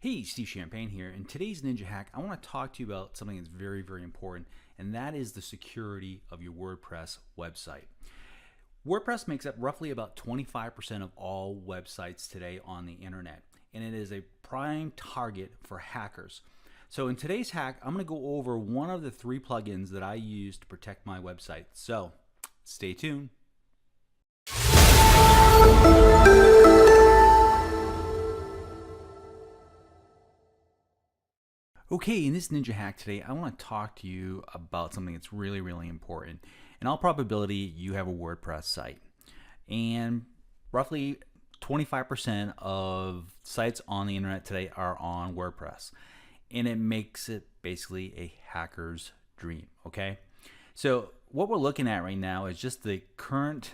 Hey, Steve Champagne here. In today's Ninja Hack, I want to talk to you about something that's very, very important, and that is the security of your WordPress website. WordPress makes up roughly about 25% of all websites today on the internet, and it is a prime target for hackers. So in today's hack, I'm going to go over one of the 3 plugins that I use to protect my website. So stay tuned. Okay, in this Ninja Hack today, I want to talk to you about something that's really, really important. In all probability, you have a WordPress site. And roughly 25% of sites on the internet today are on WordPress. And it makes it basically a hacker's dream, okay? So what we're looking at right now is just the current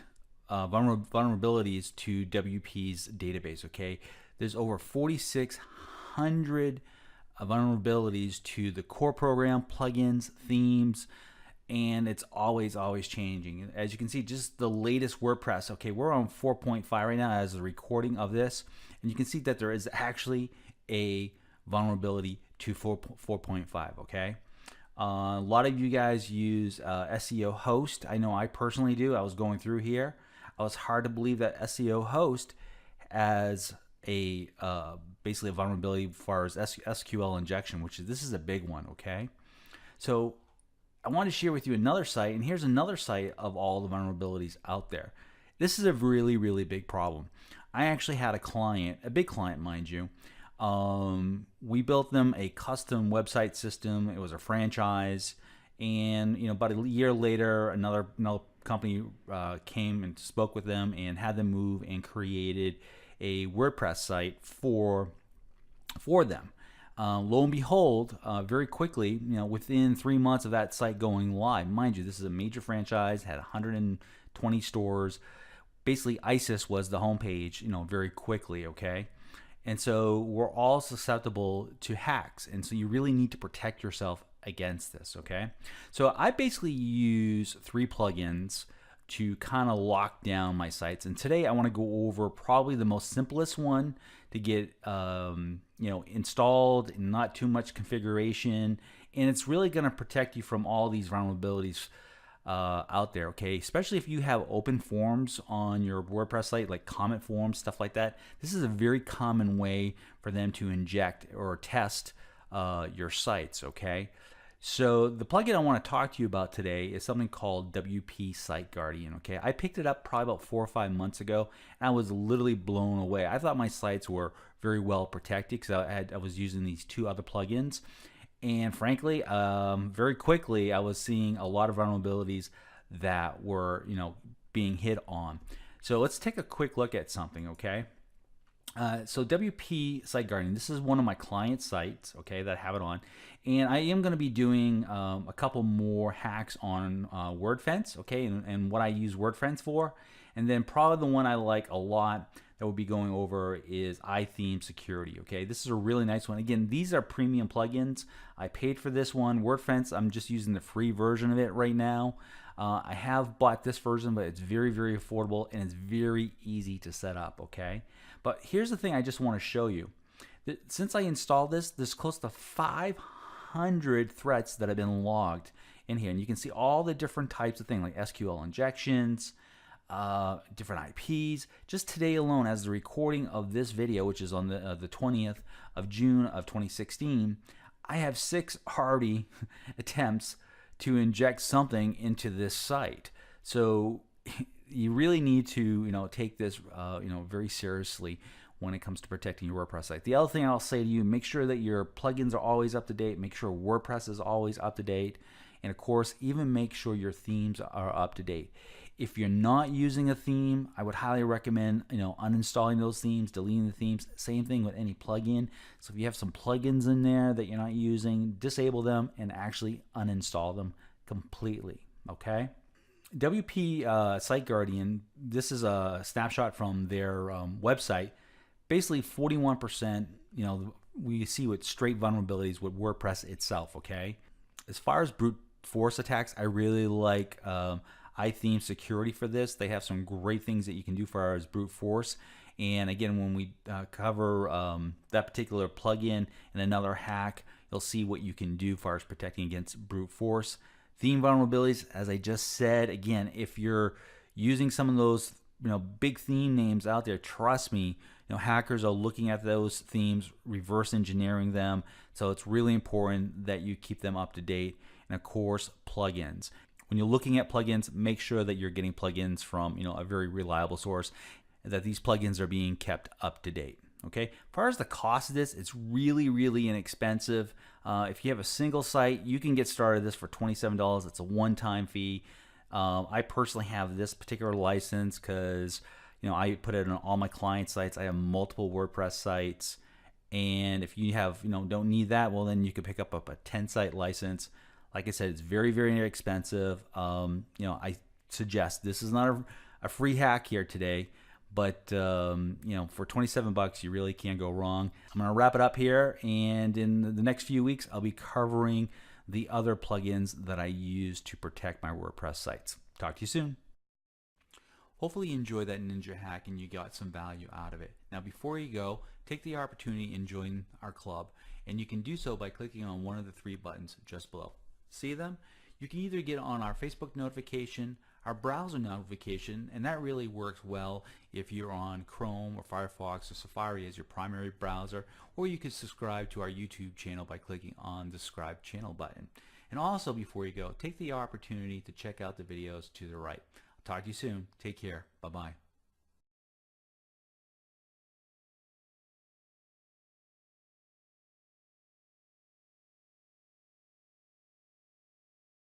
vulnerabilities to WP's database, okay? There's over 4,600 vulnerabilities to the core program, plugins, themes, and it's always changing. As you can see, just the latest WordPress, okay, we're on 4.5 right now as the recording of this, and you can see that there is actually a vulnerability to 4.5, okay? A lot of you guys use SEO Host. I know I personally do. I was going through here. It was hard to believe that SEO Host as a basically a vulnerability as far as SQL injection, this is a big one, okay? So I want to share with you another site, and here's another site of all the vulnerabilities out there. This is a really, really big problem. I actually had a client, a big client, mind you. We built them a custom website system. It was a franchise, and about a year later, another company came and spoke with them and had them move and created a WordPress site for them. Lo and behold, very quickly, within 3 months of that site going live, mind you, this is a major franchise, had 120 stores. Basically, ISIS was the homepage, very quickly, okay? And so we're all susceptible to hacks, and so you really need to protect yourself against this, okay? So I basically use 3 plugins to kind of lock down my sites, and today I want to go over probably the most simplest one to get installed, and not too much configuration, and it's really going to protect you from all these vulnerabilities out there, okay? Especially if you have open forms on your WordPress site, like comment forms, stuff like that. This is a very common way for them to inject or test your sites, okay? So the plugin I want to talk to you about today is something called WP Site Guardian, okay? I picked it up probably about 4 or 5 months ago, and I was literally blown away. I thought my sites were very well protected because I was using these 2 other plugins. And frankly, very quickly, I was seeing a lot of vulnerabilities that were, being hit on. So let's take a quick look at something, okay? So WP Site Guardian, this is one of my client sites, okay, that I have it on. And I am going to be doing a couple more hacks on WordFence, okay, and what I use WordFence for. And then probably the one I like a lot that we'll be going over is iTheme Security, okay? This is a really nice one. Again, these are premium plugins. I paid for this one. WordFence, I'm just using the free version of it right now. I have bought this version, but it's very, very affordable, and it's very easy to set up, okay? But here's the thing I just want to show you. Since I installed this, there's close to 500 threats that have been logged in here. And you can see all the different types of things like SQL injections, different IPs. Just today alone, as the recording of this video, which is on the 20th of June of 2016, I have 6 already attempts to inject something into this site. So you really need to take this very seriously when it comes to protecting your WordPress site. The other thing I'll say to you, make sure that your plugins are always up to date, make sure WordPress is always up to date, and of course even make sure your themes are up to date. If you're not using a theme, I would highly recommend uninstalling those themes, deleting the themes. Same thing with any plugin. So if you have some plugins in there that you're not using, disable them and actually uninstall them completely, okay? WP Site Guardian, this is a snapshot from their website. Basically 41%, we see with straight vulnerabilities with WordPress itself, okay? As far as brute force attacks, I really like iTheme Security for this. They have some great things that you can do for as brute force. And again, when we cover that particular plugin and another hack, you'll see what you can do as far as protecting against brute force. Theme vulnerabilities, as I just said, again, if you're using some of those big theme names out there, trust me, hackers are looking at those themes, reverse engineering them. So it's really important that you keep them up to date. And of course, plugins. When you're looking at plugins, make sure that you're getting plugins from a very reliable source, and that these plugins are being kept up to date. Okay. As far as the cost of this, it's really inexpensive. If you have a single site, you can get started this for $27. It's a one-time fee. I personally have this particular license because I put it on all my client sites. I have multiple WordPress sites, and if you have don't need that, well then you could pick up a 10-site license. Like I said, it's very expensive. I suggest this is not a free hack here today. But for $27, you really can't go wrong. I'm going to wrap it up here, and in the next few weeks, I'll be covering the other plugins that I use to protect my WordPress sites. Talk to you soon. Hopefully you enjoyed that ninja hack and you got some value out of it. Now before you go, take the opportunity and join our club, and you can do so by clicking on one of the 3 buttons just below. See them? You can either get on our Facebook notification, our browser notification, and that really works well if you're on Chrome or Firefox or Safari as your primary browser, or you can subscribe to our YouTube channel by clicking on the subscribe channel button. And also before you go, take the opportunity to check out the videos to the right. I'll talk to you soon. Take care. Bye-bye.